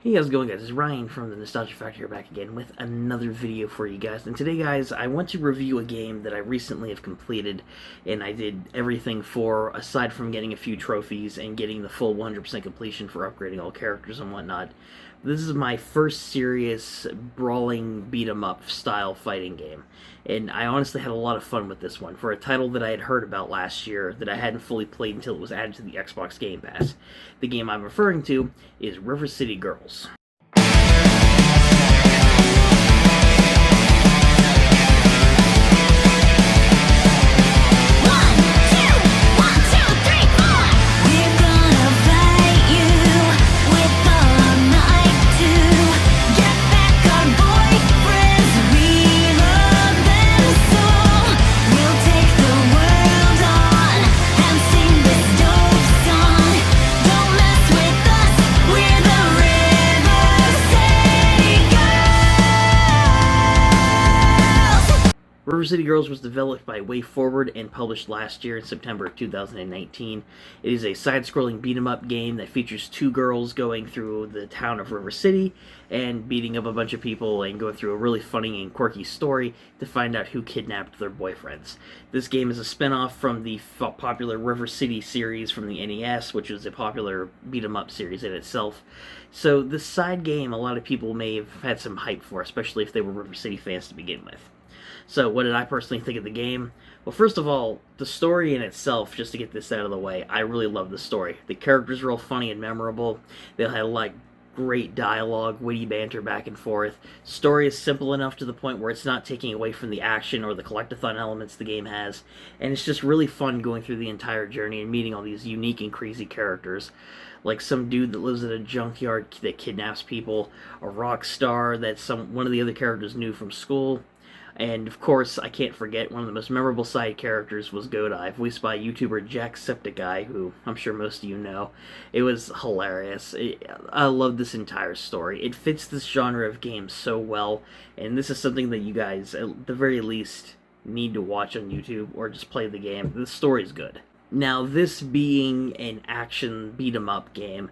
Hey, how's it going, guys? It's Ryan from the Nostalgia Factory here, back again with another video for you guys. And today, guys, I want to review a game that I recently have completed, and I did everything for, aside from getting a few trophies and getting the full 100% completion for upgrading all characters and whatnot. This is my first serious brawling beat-em-up style fighting game, and I honestly had a lot of fun with this one for a title that I had heard about last year that I hadn't fully played until it was added to the Xbox Game Pass. The game I'm referring to is River City Girls. River City Girls was developed by WayForward and published last year in September of 2019. It is a side-scrolling beat-em-up game that features two girls going through the town of River City and beating up a bunch of people and going through a really funny and quirky story to find out who kidnapped their boyfriends. This game is a spin-off from the popular River City series from the NES, which is a popular beat-em-up series in itself. So this side game, a lot of people may have had some hype for, especially if they were River City fans to begin with. So, what did I personally think of the game? Well, first of all, the story in itself, just to get this out of the way, I really love the story. The characters are all funny and memorable. They had, like, great dialogue, witty banter back and forth. Story is simple enough to the point where it's not taking away from the action or the collectathon elements the game has. And it's just really fun going through the entire journey and meeting all these unique and crazy characters. Like some dude that lives at a junkyard that kidnaps people, a rock star that one of the other characters knew from school. And, of course, I can't forget, one of the most memorable side characters was Godai, voiced by YouTuber Jacksepticeye, who I'm sure most of you know. It was hilarious. I love this entire story. It fits this genre of games so well, and this is something that you guys, at the very least, need to watch on YouTube, or just play the game. The story's good. Now, this being an action beat-em-up game,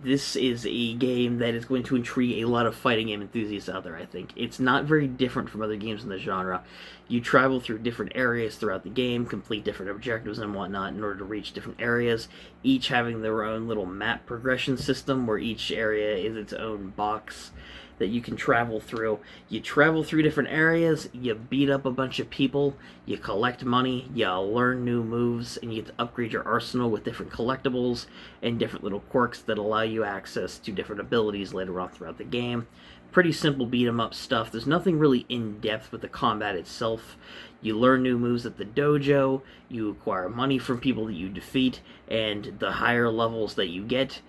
this is a game that is going to intrigue a lot of fighting game enthusiasts out there, I think. It's not very different from other games in the genre. You travel through different areas throughout the game, complete different objectives and whatnot in order to reach different areas, each having their own little map progression system where each area is its own box that you can travel through. You travel through different areas, you beat up a bunch of people, you collect money, you learn new moves, and you get to upgrade your arsenal with different collectibles and different little quirks that allow you access to different abilities later on throughout the game. Pretty simple beat-em-up stuff. There's nothing really in-depth with the combat itself. You learn new moves at the dojo, you acquire money from people that you defeat, and the higher levels that you get,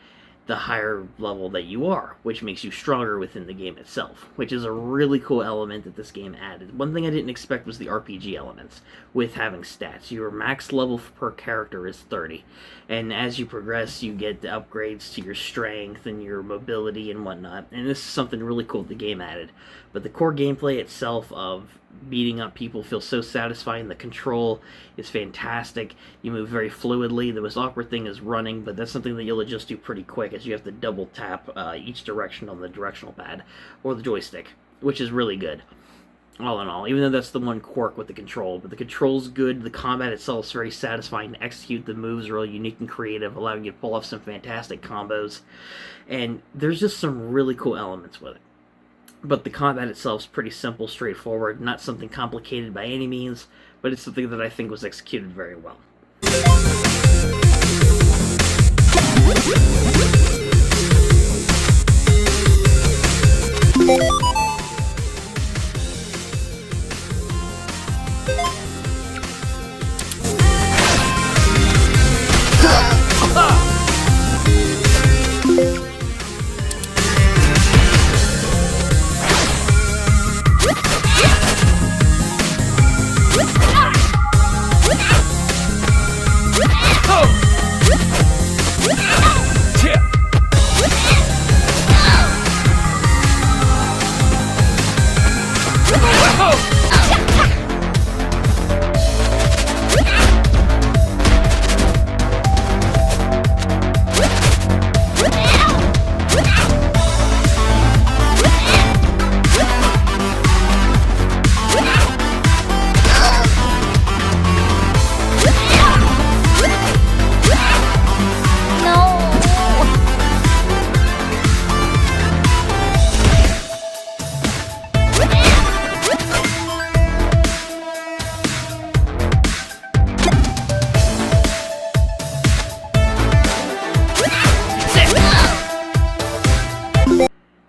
the higher level that you are, which makes you stronger within the game itself, which is a really cool element that this game added. One thing I didn't expect was the RPG elements, with having stats. Your max level per character is 30, and as you progress, you get the upgrades to your strength and your mobility and whatnot, and this is something really cool the game added. But the core gameplay itself of beating up people feels so satisfying. The control is fantastic. You move very fluidly. The most awkward thing is running, but that's something that you'll adjust to pretty quick, as you have to double tap each direction on the directional pad or the joystick, which is really good. All in all, even though that's the one quirk with the control, but the control's good. The combat itself is very satisfying to execute. The moves are really unique and creative, allowing you to pull off some fantastic combos, and there's just some really cool elements with it. But the combat itself is pretty simple, straightforward, not something complicated by any means, but it's something that I think was executed very well.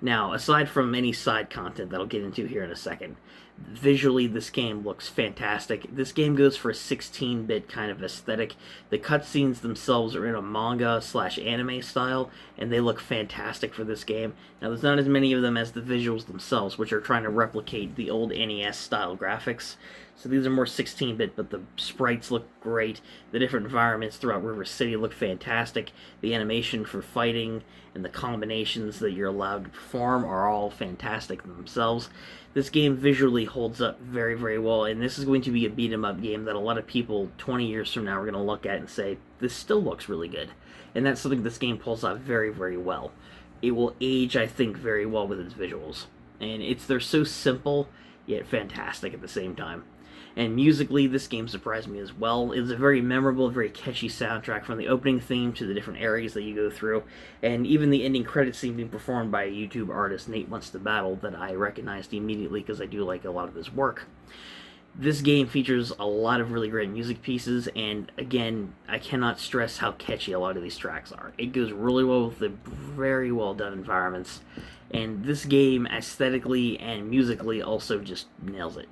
Now, aside from any side content that I'll get into here in a second, visually this game looks fantastic. This game goes for a 16-bit kind of aesthetic. The cutscenes themselves are in a manga slash anime style, and they look fantastic for this game. Now, there's not as many of them as the visuals themselves, which are trying to replicate the old NES style graphics. So these are more 16-bit, but the sprites look great. The different environments throughout River City look fantastic. The animation for fighting and the combinations that you're allowed to perform are all fantastic themselves. This game visually holds up very, very well, and this is going to be a beat-em-up game that a lot of people 20 years from now are going to look at and say, this still looks really good. And that's something this game pulls off very, very well. It will age, I think, very well with its visuals. And they're so simple, yet fantastic at the same time. And musically, this game surprised me as well. It's a very memorable, very catchy soundtrack, from the opening theme to the different areas that you go through, and even the ending credits scene being performed by a YouTube artist, Nate Wants to Battle, that I recognized immediately because I do like a lot of his work. This game features a lot of really great music pieces, and again, I cannot stress how catchy a lot of these tracks are. It goes really well with the very well done environments, and this game aesthetically and musically also just nails it.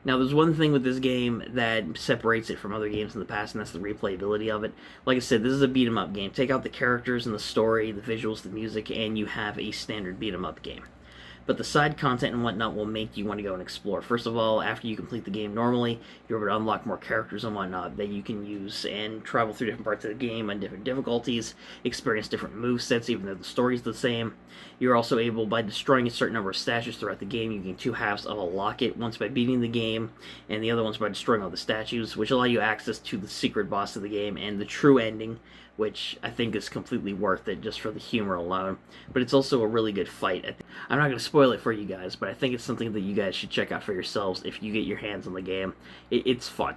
Now, there's one thing with this game that separates it from other games in the past, and that's the replayability of it. Like I said, this is a beat-em-up game. Take out the characters and the story, the visuals, the music, and you have a standard beat-em-up game. But the side content and whatnot will make you want to go and explore. First of all, after you complete the game normally, you're able to unlock more characters and whatnot that you can use and travel through different parts of the game on different difficulties, experience different movesets even though the story's the same. You're also able, by destroying a certain number of statues throughout the game, you get 2 halves of a locket, once by beating the game, and the other one's by destroying all the statues, which allow you access to the secret boss of the game and the true ending, which I think is completely worth it just for the humor alone. But it's also a really good fight. I'm not going to spoil it for you guys, but I think it's something that you guys should check out for yourselves if you get your hands on the game. It's fun.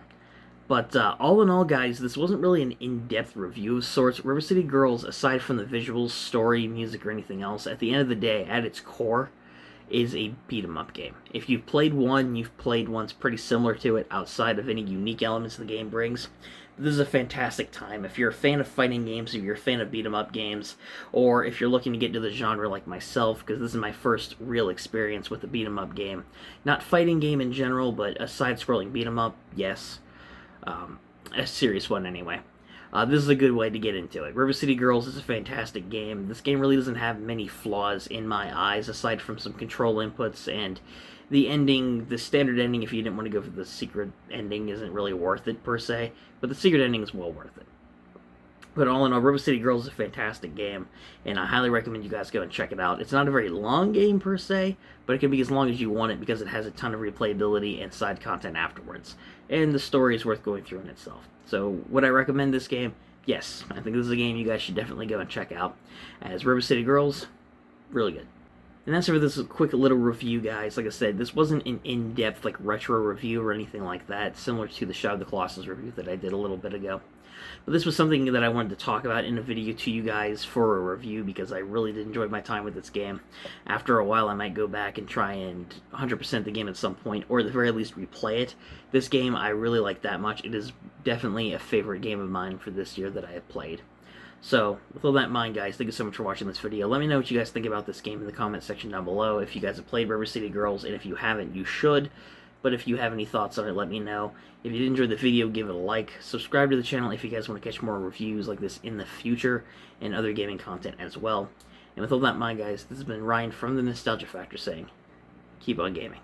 But all in all, guys, this wasn't really an in-depth review of sorts. River City Girls, aside from the visuals, story, music, or anything else, at the end of the day, at its core, is a beat-em-up game. If you've played one, you've played one's pretty similar to it outside of any unique elements the game brings. This is a fantastic time. If you're a fan of fighting games, if you're a fan of beat-em-up games, or if you're looking to get into the genre like myself, because this is my first real experience with a beat-em-up game. Not fighting game in general, but a side-scrolling beat-em-up, yes. A serious one anyway. This is a good way to get into it. River City Girls is a fantastic game. This game really doesn't have many flaws in my eyes, aside from some control inputs, and the ending, the standard ending, if you didn't want to go for the secret ending, isn't really worth it per se, but the secret ending is well worth it. But all in all, River City Girls is a fantastic game, and I highly recommend you guys go and check it out. It's not a very long game per se, but it can be as long as you want it because it has a ton of replayability and side content afterwards. And the story is worth going through in itself. So, would I recommend this game? Yes, I think this is a game you guys should definitely go and check out. As River City Girls, really good. And that's it for this quick little review, guys. Like I said, this wasn't an in-depth, like, retro review or anything like that, similar to the Shadow of the Colossus review that I did a little bit ago. But this was something that I wanted to talk about in a video to you guys for a review because I really did enjoy my time with this game. After a while, I might go back and try and 100% the game at some point, or at the very least replay it. This game I really like that much. It is definitely a favorite game of mine for this year that I have played. So, with all that in mind, guys, thank you so much for watching this video. Let me know what you guys think about this game in the comment section down below. If you guys have played River City Girls, and if you haven't, you should. But if you have any thoughts on it, let me know. If you did enjoy the video, give it a like. Subscribe to the channel if you guys want to catch more reviews like this in the future, and other gaming content as well. And with all that in mind, guys, this has been Ryan from the Nostalgia Factor saying, keep on gaming.